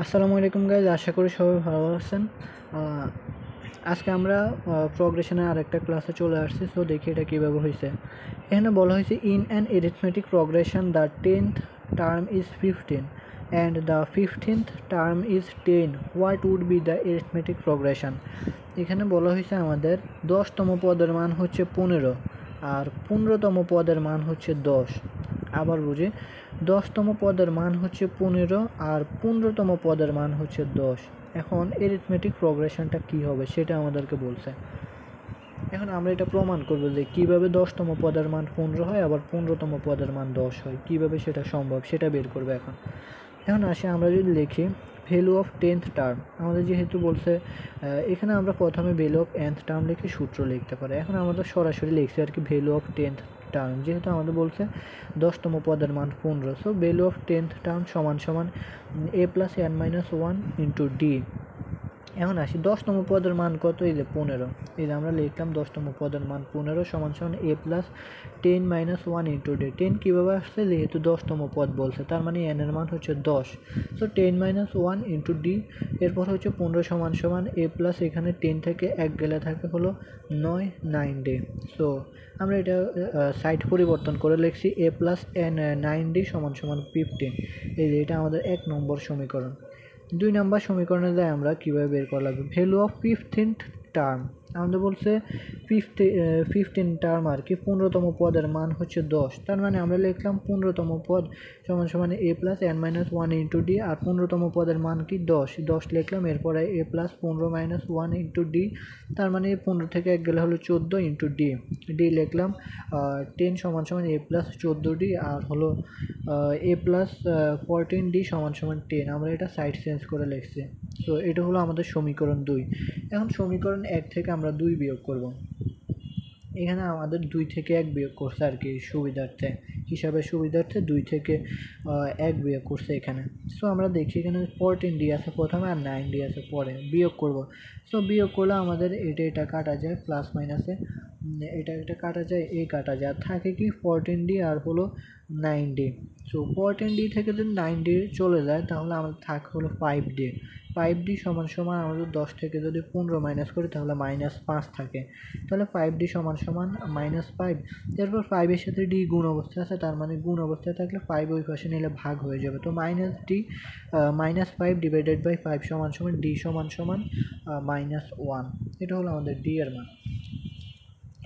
আসসালামু আলাইকুম গাইজ, আশা করি সবাই ভালো আছেন। আজকে আমরা প্রোগ্রেশনের আরেকটা ক্লাসে চলে আসছি। সো দেখি এটা কীভাবে হয়েছে। এখানে বলা হয়েছে in an arithmetic progression the 10th term is 15 and the 15th term is 10, what would be the arithmetic progression. এখানে বলা হয়েছে আমাদের 10তম পদের মান হচ্ছে 15 আর 15তম পদের মান হচ্ছে 10। আবার বুঝি, 10তম পদের মান হচ্ছে 15 আর 15তম পদের মান হচ্ছে 10। এখন এরিথমেটিক প্রোগ্রেশনটা কি হবে সেটা আমাদেরকে বলছে। এখন আমরা এটা প্রমাণ করব যে কিভাবে 10তম পদের মান 15 হয় আবার 15তম পদের মান 10 হয়, কিভাবে সেটা সম্ভব সেটা বের করবে। এখন আসে, আমরা যদি লিখি ভ্যালু অফ 10th টার্ম, আমাদের যেহেতু বলছে এখানে আমরা প্রথমে ভ্যালু অফ nth টার্ম লিখে সূত্র লিখতে পারি। এখন আমাদের সরাসরি লিখছি আর কি ভ্যালু অফ 10th টার্ম, যেহেতু আমাদের বলছে 10তম পদের মান 15। So value of 10th term সমান সমান a plus n minus 1 into D. এখন আসি 10তম পদের মান কত, এই যে 15। এই যে আমরা লিখলাম 10তম পদের মান 15 সমান সমান a plus 10 minus 1 into D. 10 কীভাবে আসছে, যেহেতু 10তম পদ বলছে, তার মানে n এর মান হচ্ছে 10। সো 10 মাইনাস 1 ইন্টু ডি, এরপর হচ্ছে 15 সমান সমান a প্লাস, এখানে 10 থেকে 1 গেলে থাকে হলো 9 ডে। সো আমরা এটা সাইড পরিবর্তন করে লিখছি a প্লাস n 9 ডি সমান সমান 15। এই যে এটা আমাদের 1 নম্বর সমীকরণ। 2 নম্বর সমীকরণে যাই আমরা কীভাবে বের করা লাগবে ভ্যালু অফ 15th টার্ম। আমাদের বলছে 15 টার্ম আর কি, 15তম পদের মান হচ্ছে 10। তার মানে আমরা লিখলাম 15তম পদ সমান সমান a plus n minus 1 into d, আর 15তম পদের মান কি 10 লিখলাম। এরপরে a plus 15 minus 1 into d, তার মানে 15 থেকে 1 গেলে হলো 14 ইন্টু ডি লিখলাম। 10 সমান সমান a প্লাস 14 ডি, আর হলো a প্লাস 14 ডি সমান সমান 10। আমরা এটা সাইড চেঞ্জ করে লিখছি। সো এটা হলো আমাদের সমীকরণ 2। এখন সমীকরণ 1 থেকে আমরা 2 বিয়োগ করব। এখানে আমাদের 2 থেকে 1 বিয়োগ করছে আর কি, সুবিধার্থে 2 থেকে 1 বিয়োগ করছে এখানে। সো আমরা দেখি এখানে 14 ডি আছে প্রথমে আর 9 ডি আছে পরে, বিয়োগ করব। সো বিয়োগ করলে আমাদের এটা কাটা যায়, প্লাস মাইনাসে এটা কাটা যায়, কাটা যায়, আর থাকে কি 14 ডি আর হলো 9 ডি। সো 14 ডি থেকে যদি 9 ডি চলে যায় তাহলে আমাদের থাকে হলো 5 ডি। 5 ডি সমান সমান আমাদের 10 থেকে যদি 15 মাইনাস করি তাহলে -5 থাকে। তাহলে 5 ডি সমান সমান -5। এরপর 5 এর সাথে ডি গুণ অবস্থায় আছে, তার মানে গুণ অবস্থায় থাকলে 5 ওই পাশে নিলে ভাগ হয়ে যাবে। তো -5 ডিভাইডেড বাই 5 সমান সমান ডি সমান সমান -1। এটা হলো আমাদের ডি এর মান।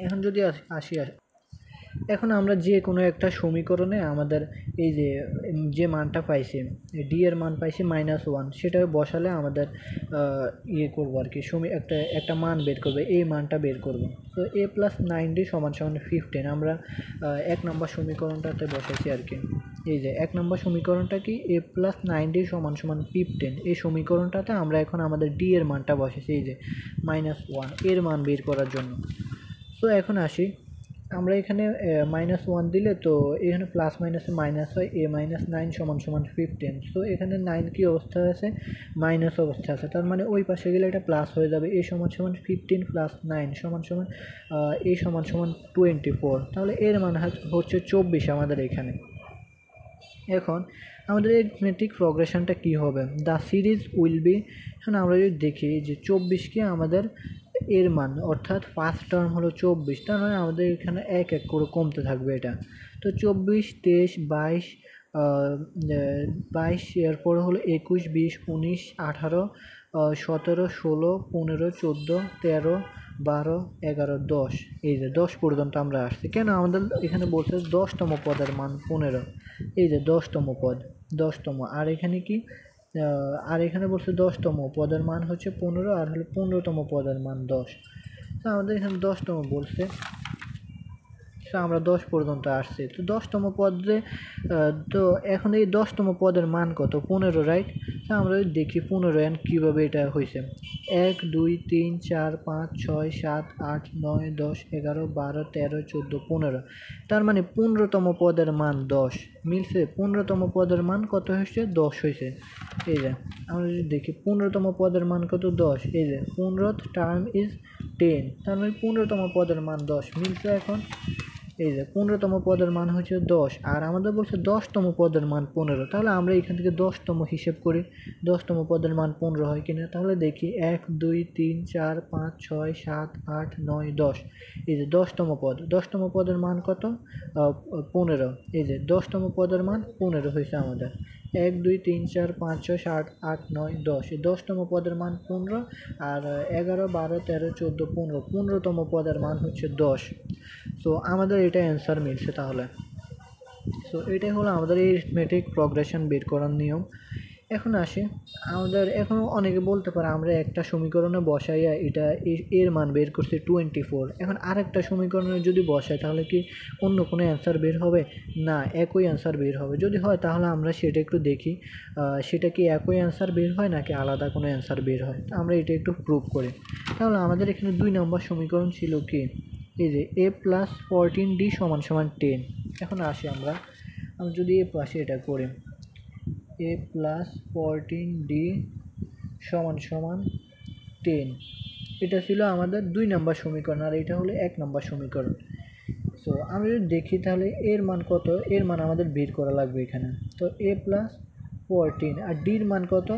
এখন যদি আসি, এখন আমরা যে কোনো একটা সমীকরণে আমাদের এই যে মানটা পাইছি, ডি এর মান পাইছি -1, সেটা বসালে আমাদের করবো আর কি, একটা মান বের করবে, এই মানটা বের করবো। তো a প্লাস 9 ডি সমান সমান 15 আমরা 1 নম্বর সমীকরণটাতে বসাইছি আর কি। এই যে 1 নম্বর সমীকরণটা কি, a প্লাস 9 ডি সমান সমান 15, এই সমীকরণটাতে আমরা এখন আমাদের ডি এর মানটা বসেছি, এই যে -1 এর মান বের করার জন্য। সো এখন আসি, আমরা এখানে -1 দিলে তো এখানে প্লাস মাইনাসে মাইনাস হয়, a মাইনাস 9 সমান সমান 15। সো এখানে 9 কি অবস্থা আছে, মাইনাস অবস্থা আছে, তার মানে ওই পাশে গেলে এটা প্লাস হয়ে যাবে। a সমান সমান 15 প্লাস 9 সমান সমান a সমান সমান 24। তাহলে এর মান হচ্ছে 24 আমাদের এখানে। এখন আমাদের এরিথমেটিক প্রোগ্রেশনটা কি হবে, দ্য সিরিজ উইল বি। এখন আমরা যদি দেখি যে 24কে আমাদের এর মান, অর্থাৎ ফার্স্ট টার্ম হলো 24, তার মানে আমাদের এখানে এক এক করে কমতে থাকবে এটা। তো 24, 23, 22, এরপর হলো 21, 20, 19, 18, 17, 16, 15, 14, 13, 12, 11, 10। এই যে 10 পর্যন্ত আমরা আসছি। কেন আমাদের এখানে বলছে 10তম পদের মান 15। এই যে 10তম পদ, 10তম, আর এখানে কি, আর এখানে বলছে 10তম পদের মান হচ্ছে 15, আর হলো 15তম পদের মান 10। তো আমাদের এখানে 10তম বলছে, সো আমরা 10 পর্যন্ত আসছি। তো 10তম পদে তো এখন এই 10তম পদের মান কত, 15, রাইট? তো আমরা দেখি 15 কীভাবে এটা হয়েছে। 1 2 3 4 5 6 7 8 9 10 11 12 13 14 15। তার মানে 15তম পদের মান 10 মিলছে। 15তম পদের মান কত হয়েছে, 10 হয়েছে। এই যে আমরা যদি দেখি 15তম পদের মান কত, 10। এই যে 15th টার্ম ইজ 10, তার মানে 15তম পদের মান 10 মিলছে। এখন এই যে 15তম পদের মান হচ্ছে 10 আর আমাদের বলছে 10তম পদের মান 15, তাহলে আমরা এখান থেকে 10তম হিসেব করি 10তম পদের মান 15 হয় কিনা। তাহলে দেখি 1 2 3 4 5 6 7 8 9 10, এই যে 10তম পদ, 10তম পদের মান কত? 15। এই যে 10তম পদের মান 15 হয়েছে আমাদের। 1 2 3 4 5 6 7 8 9 10, এই 10তম পদের মান 15 আর 11 12 13 14 15, 15তম পদের মান হচ্ছে 10। সো আমাদের এটা অ্যান্সার মিলছে তাহলে। সো এটাই হলো আমাদের এই অ্যারিথমেটিক প্রোগ্রেশন বের করার নিয়ম। এখন আসি আমাদের, এখন অনেকে বলতে পারে আমরা একটা সমীকরণে বসাইয়া এটা এর মান বের করছি 24, এখন আরেকটা সমীকরণে যদি বসাই তাহলে কি অন্য কোনো অ্যান্সার বের হবে? না, একই অ্যান্সার বের হবে। যদি হয় তাহলে আমরা সেটা একটু দেখি, সেটা কি একই অ্যান্সার বের হয় নাকি আলাদা কোনো অ্যান্সার বের হয়, আমরা এটা একটু প্রুভ করি। তাহলে আমাদের এখানে 2 নম্বর সমীকরণ ছিল কি, এই যে a + 14d = 10। এখন আসি আমরা যদি এ পাশে এটা করি a + 14d = 10, এটা ছিল আমাদের 2 নম্বর সমীকরণ আর এটা হলো 1 নম্বর সমীকরণ। সো আমরা যদি দেখি তাহলে এর মান কত, এর মান আমাদের বের করা লাগবে এখানে। তো a + 14 আর ডির মান কত,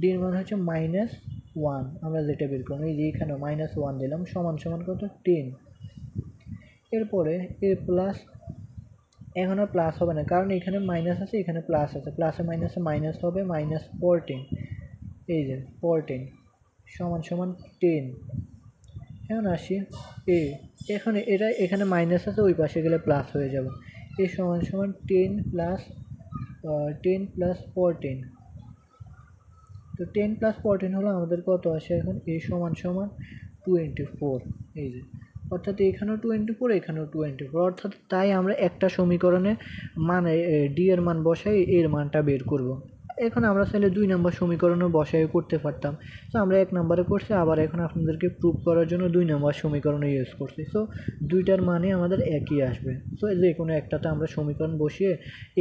ডির মান হচ্ছে -1, আমরা যেটা বের করলাম এই যে এখানে -1 দিলাম সমান কত 10। এরপরে a প্লাস, এখন আর প্লাস হবে না কারণ এখানে মাইনাস আছে এখানে প্লাস আছে, প্লাসে মাইনাসে মাইনাস হবে -14, এই যে 14 = 10। এখন আসি এ, এখন এটা এখানে মাইনাস আছে ওই পাশে গেলে প্লাস হয়ে যাবে, এ = 10 + 14। তো 10 + 14 হলো আমাদের কত আসে এখন, এ = 24, এই যে অর্থাৎ এখানেও 24 এখানেও 24, অর্থাৎ তাই আমরা একটা সমীকরণে মানে ডি এর মান বসাই এর মানটা বের করব। এখন আমরা চাইলে 2 নম্বর সমীকরণও বসাই করতে পারতাম, তো আমরা 1 নম্বরে করছি, আবার এখন আপনাদেরকে প্রুভ করার জন্য 2 নম্বর সমীকরণও ইউজ করছি। সো দুইটার মানে আমাদের একই আসবে, সো যে কোনো একটাতে আমরা সমীকরণ বসিয়ে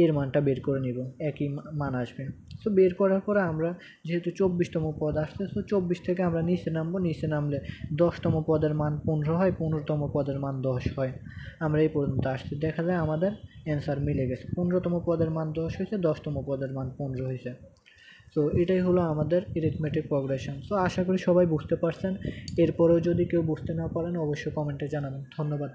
এর মানটা বের করে নিব, একই মান আসবে। সো বের করার পরে আমরা যেহেতু 24তম পদ আসছে, সো 24 থেকে আমরা নিচে নামবো, নিচে নামলে 10তম পদের মান 15 হয়, 15তম পদের মান 10 হয়। আমরা এই পর্যন্ত আসছি, দেখা যায় আমাদের অ্যান্সার মিলে গেছে, 15তম পদের মান 10 হয়েছে, 10তম পদের মান 15 হয়েছে। সো এটাই হলো আমাদের অ্যারিথমেটিক প্রোগ্রেশন। সো আশা করি সবাই বুঝতে পারছেন। এরপরেও যদি কেউ বুঝতে না পারেন অবশ্যই কমেন্টে জানাবেন। ধন্যবাদ।